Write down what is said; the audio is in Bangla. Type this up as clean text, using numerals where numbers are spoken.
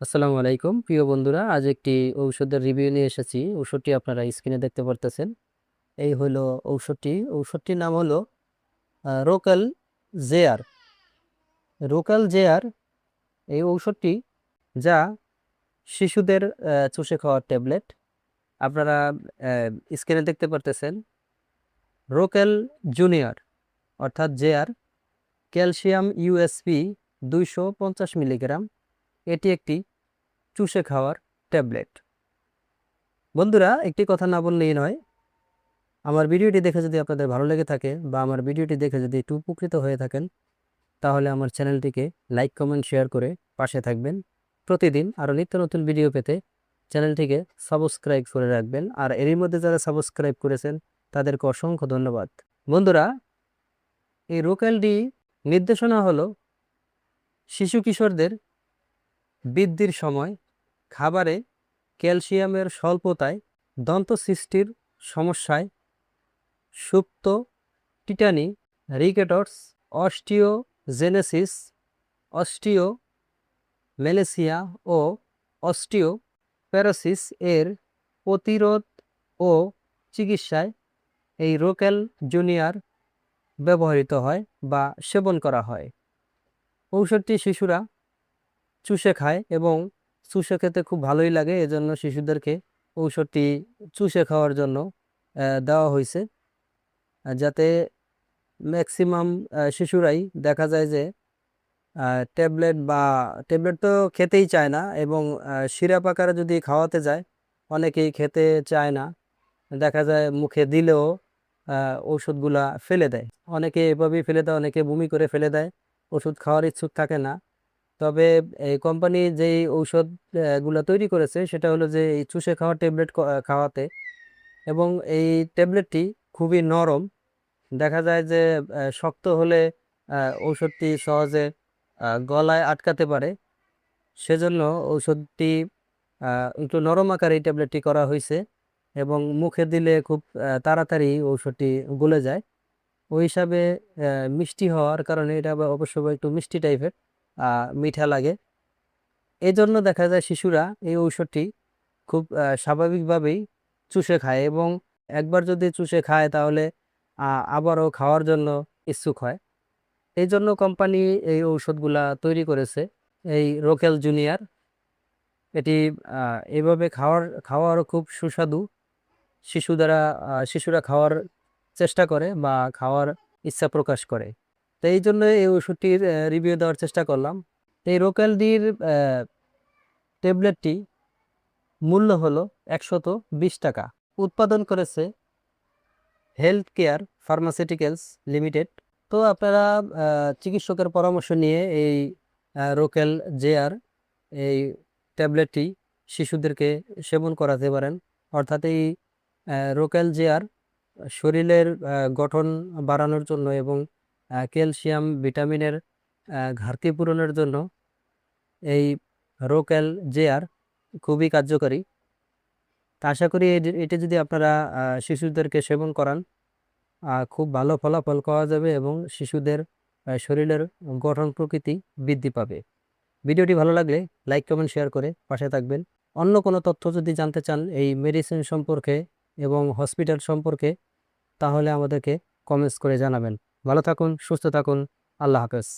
আসসালামু আলাইকুম প্রিয় বন্ধুরা, আজ একটি ঔষধের রিভিউ নিয়ে এসেছি। ঔষধটি আপনারা স্ক্রিনে দেখতে পারতেছেন। এই হলো ঔষধটির নাম হলো রোকাল জেআর। রোকাল জেআর এই ঔষধটি, যা শিশুদের চুষে খাওয়ার ট্যাবলেট। আপনারা স্ক্রিনে দেখতে পারতেছেন রোকাল জুনিয়র অর্থাৎ জেআর, ক্যালসিয়াম ইউএসপি 250 মিলিগ্রাম। এটি একটি চুষে খাওয়ার ট্যাবলেট। বন্ধুরা, একটি কথা না বললেই নয়, আমার ভিডিওটি দেখে যদি আপনাদের ভালো লেগে থাকে বা আমার ভিডিওটি দেখে যদি একটু উপকৃত হয়ে থাকেন, তাহলে আমার চ্যানেলটিকে লাইক কমেন্ট শেয়ার করে পাশে থাকবেন। প্রতিদিন আরও নিত্য নতুন ভিডিও পেতে চ্যানেলটিকে সাবস্ক্রাইব করে রাখবেন। আর এরই মধ্যে যারা সাবস্ক্রাইব করেছেন তাদেরকে অসংখ্য ধন্যবাদ। বন্ধুরা, এই রোকালডি নির্দেশনা হলো শিশু কিশোরদের বৃদ্ধির সময় খাবারে ক্যালসিয়ামের স্বল্পতায়, দন্ত সৃষ্টির সমস্যায়, সুপ্ত টিটানি, রিকেটস, অস্টিওজেনেসিস, অস্টিও ম্যালেসিয়া ও অস্টিওপেরোসিস এর প্রতিরোধ ও চিকিৎসায় এই রোকেল জুনিয়র ব্যবহৃত হয় বা সেবন করা হয়। ঔষধটি শিশুরা চুষে খায় এবং চুষে খেতে খুব ভালোই লাগে, এজন্য শিশুদেরকে ঔষধটি চুষে খাওয়ার জন্য দেওয়া হয়েছে, যাতে ম্যাক্সিমাম শিশুরাই দেখা যায় যে ট্যাবলেট তো খেতেই চায় না, এবং সিরাপ আকারে যদি খাওয়াতে যায় অনেকেই খেতে চায় না। দেখা যায় মুখে দিলেও ওষুধগুলা ফেলে দেয়। অনেকে এভাবেই ফেলে দেয়, অনেকে বমি করে ফেলে দেয়, ওষুধ খাওয়ার ইচ্ছুক থাকে না। তবে এই কোম্পানি যেই ঔষধ গুলা তৈরি করেছে সেটা হলো যে এই চুষে খাওয়া ট্যাবলেট খাওয়াতে, এবং এই ট্যাবলেটটি খুবই নরম। দেখা যায় যে শক্ত হলে ঔষধটি সহজে গলায় আটকাতে পারে। সেজন্য ঔষধটি একটু নরম আকারে এই ট্যাবলেটটি করা হয়েছে, এবং মুখে দিলে খুব তাড়াতাড়ি ঔষধটি গলে যায়। ওই হিসাবে মিষ্টি হওয়ার কারণে এটা অবশ্য একটু মিষ্টি টাইপের, মিঠা লাগে। এই জন্য দেখা যায় শিশুরা এই ঔষধটি খুব স্বাভাবিকভাবেই চুষে খায়, এবং একবার যদি চুষে খায় তাহলে আবারও খাওয়ার জন্য ইচ্ছুক হয়। এই জন্য কোম্পানি এই ঔষধগুলা তৈরি করেছে, এই রোকেল জুনিয়র। এটি এইভাবে খাওয়ারও খুব সুস্বাদু। শিশুরা খাওয়ার চেষ্টা করে বা খাওয়ার ইচ্ছা প্রকাশ করে। তো এই জন্য এই ওষুধটির রিভিউ দেওয়ার চেষ্টা করলাম। তো এই রোকেলডির ট্যাবলেটটি মূল্য হলো 120 টাকা। উৎপাদন করেছে হেলথ কেয়ার ফার্মাসিউটিক্যালস লিমিটেড। তো আপনারা চিকিৎসকের পরামর্শ নিয়ে এই রোকেল জেআর এই ট্যাবলেটটি শিশুদেরকে সেবন করাতে পারেন। অর্থাৎ এই রোকেল জেআর শরীরের গঠন বাড়ানোর জন্য এবং ক্যালসিয়াম ভিটামিনের ঘাটতি পূরণের জন্য এই রোকেল জেআর খুবই কার্যকরী। তা আশা করি এটি যদি আপনারা শিশুদেরকে সেবন করান, খুব ভালো ফলাফল পাওয়া যাবে এবং শিশুদের শরীরের গঠন প্রকৃতি বৃদ্ধি পাবে। ভিডিওটি ভালো লাগলে লাইক কমেন্ট শেয়ার করে পাশে থাকবেন। অন্য কোনো তথ্য যদি জানতে চান এই মেডিসিন সম্পর্কে এবং হসপিটাল সম্পর্কে, তাহলে আমাদেরকে কমেন্টস করে জানাবেন। ভালো থাকুন, সুস্থ থাকুন। আল্লাহ হাফেজ।